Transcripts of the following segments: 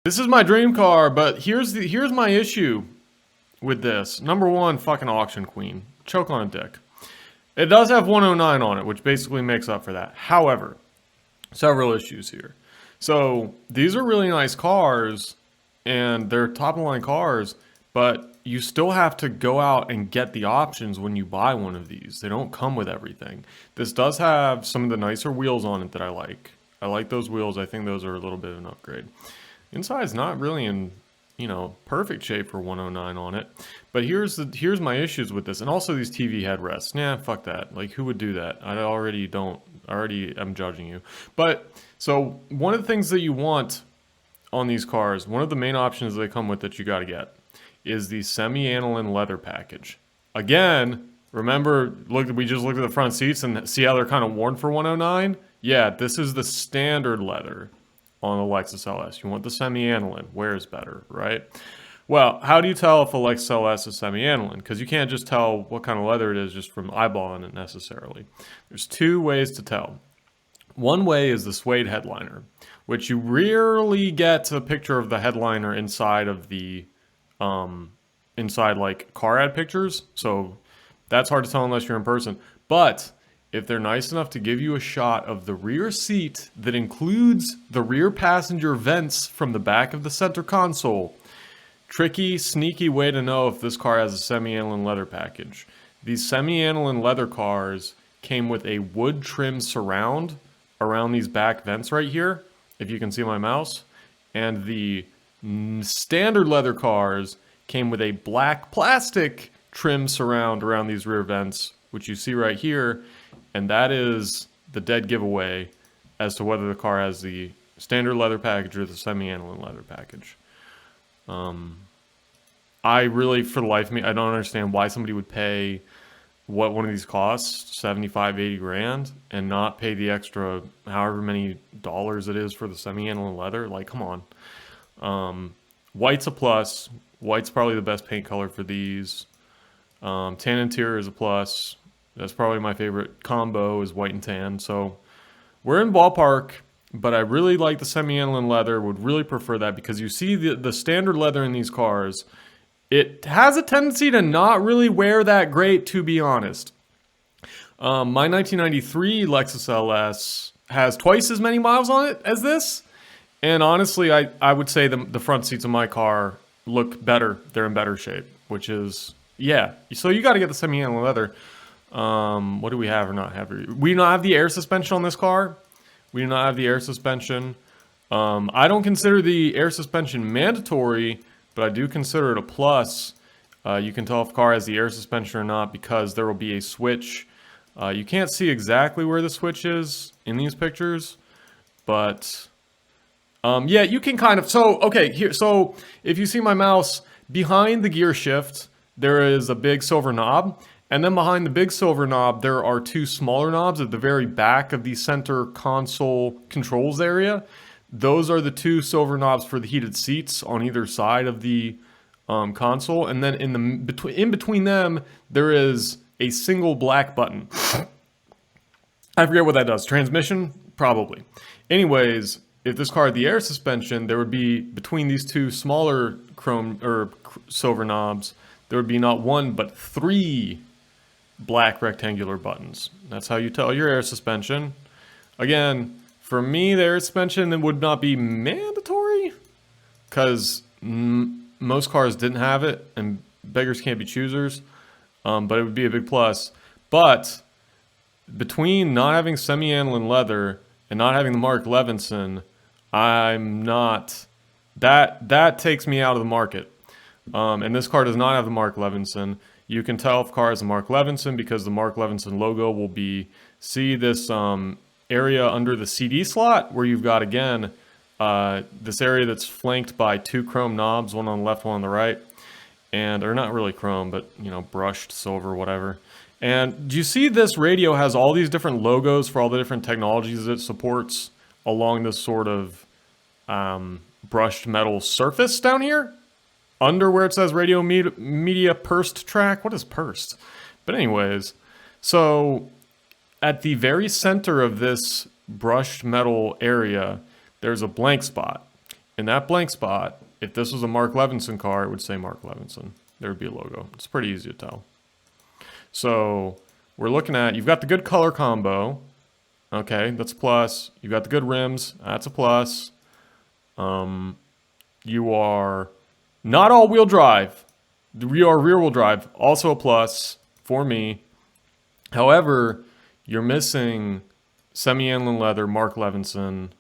This is my dream car, but here's my issue with this. Number one, fucking auction queen. Choke on a dick. It does have 109 on it, which basically makes up for that. However, several issues here. So these are really nice cars, and they're top of the line cars, but you still have to go out and get the options when you buy one of these. They don't come with everything. This does have some of the nicer wheels on it that I like. I like those wheels. I think those are a little bit of an upgrade. Inside's not really in, perfect shape for 109 on it. But here's my issues with this. And also these TV headrests. Nah, fuck that. Like, who would do that? I already am judging you. But, so, one of the things that you want on these cars, one of the main options they come with that you gotta get, is the semi-aniline leather package. Again, remember, we just looked at the front seats and see how they're kind of worn for 109? Yeah, this is the standard leather on the Lexus LS. You want the semi-aniline. Wears better, right? Well, how do you tell if a Lexus LS is semi-aniline? Because you can't just tell what kind of leather it is just from eyeballing it necessarily. There's two ways to tell. One way is the suede headliner, which you rarely get a picture of the headliner inside of the, inside like car ad pictures. So that's hard to tell unless you're in person. But if they're nice enough to give you a shot of the rear seat that includes the rear passenger vents from the back of the center console, tricky, sneaky way to know if this car has a semi-aniline leather package. These semi-aniline leather cars came with a wood trim surround around these back vents right here, if you can see my mouse. And the standard leather cars came with a black plastic trim surround around these rear vents, which you see right here. And that is the dead giveaway as to whether the car has the standard leather package or the semi-aniline leather package. I really, for the life of me, I don't understand why somebody would pay what one of these costs, 75, 80 grand, and not pay the extra however many dollars it is for the semi-aniline leather. Like, come on. White's a plus. White's probably the best paint color for these. Tan interior is a plus. That's probably my favorite combo is white and tan. So we're in ballpark, but I really like the semi-aniline leather. Would really prefer that because you see the standard leather in these cars, it has a tendency to not really wear that great, to be honest. My 1993 Lexus LS has twice as many miles on it as this. And honestly, I would say the front seats of my car look better. They're in better shape, which is, yeah. So you got to get the semi-aniline leather. What do we have or not have? We do not have the air suspension on this car. We do not have the air suspension. I don't consider the air suspension mandatory, but I do consider it a plus. You can tell if a car has the air suspension or not because there will be a switch. You can't see exactly where the switch is in these pictures, but yeah, you can kind of. So okay, here. So if you see my mouse behind the gear shift, there is a big silver knob. And then behind the big silver knob, there are two smaller knobs at the very back of the center console controls area. Those are the two silver knobs for the heated seats on either side of the console. And then in between them, there is a single black button. I forget what that does. Transmission? Probably. Anyways, if this car had the air suspension, there would be, between these two smaller chrome or silver knobs, there would be not one, but three black rectangular buttons. That's how you tell your air suspension. Again, for me, the air suspension would not be mandatory because most cars didn't have it, and beggars can't be choosers. But it would be a big plus. But between not having semi-aniline leather and not having the Mark Levinson, I'm not. That takes me out of the market. And this car does not have the Mark Levinson. You can tell if car has a Mark Levinson because the Mark Levinson logo will be, see this area under the CD slot where you've got, again, this area that's flanked by two chrome knobs, one on the left, one on the right. And they're not really chrome, but, brushed silver, whatever. And do you see this radio has all these different logos for all the different technologies it supports along this sort of brushed metal surface down here? Under where it says radio media pursed track. What is pursed? But anyways, so at the very center of this brushed metal area, there's a blank spot. in that blank spot, if this was a Mark Levinson car, it would say Mark Levinson. There would be a logo. It's pretty easy to tell. So we're looking at, you've got the good color combo. Okay, that's a plus. You've got the good rims. That's a plus. You are not all-wheel drive. You are rear-wheel drive. Also a plus for me. However, you're missing semi-anlin leather, Mark Levinson,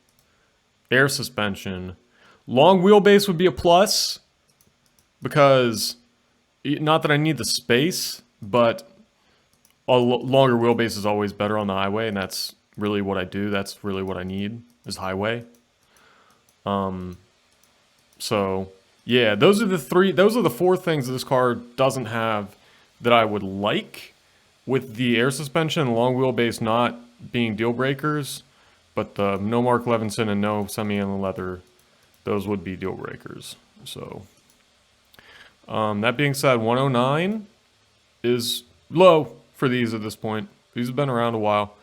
air suspension. Long wheelbase would be a plus because, not that I need the space, but a longer wheelbase is always better on the highway, and that's really what I do. That's really what I need is highway. So yeah, those are the four things that this car doesn't have that I would like, with the air suspension and long wheelbase not being deal breakers, but the no Mark Levinson and no semi-anlin leather, those would be deal breakers. So that being said, 109 is low for these at this point. These have been around a while.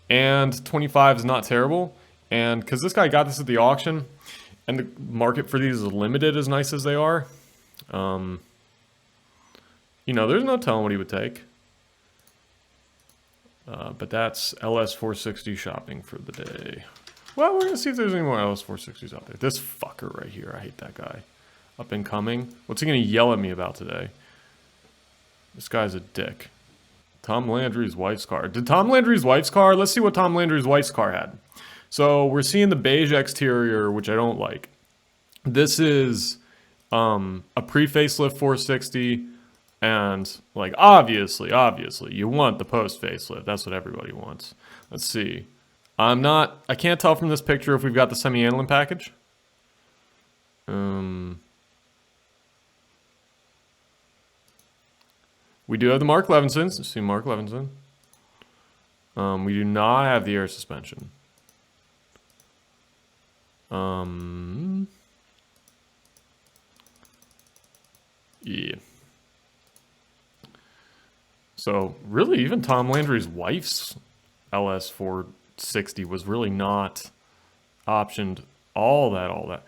And 25 is not terrible. And because this guy got this at the auction, and the market for these is limited as nice as they are, you know, there's no telling what he would take. But that's LS 460 shopping for the day. Well, we're going to see if there's any more LS 460s out there. This fucker right here, I hate that guy. Up and coming. What's he going to yell at me about today? This guy's a dick. Tom Landry's wife's car. Did Tom Landry's wife's car? Let's see what Tom Landry's wife's car had. So we're seeing the beige exterior, which I don't like. This is a pre-facelift 460. And, like, obviously, you want the post-facelift. That's what everybody wants. Let's see. I can't tell from this picture if we've got the semi-anlin package. We do have the Mark Levinsons. Let's see, Mark Levinson. We do not have the air suspension. Yeah. So, really, even Tom Landry's wife's LS 460 was really not optioned all that.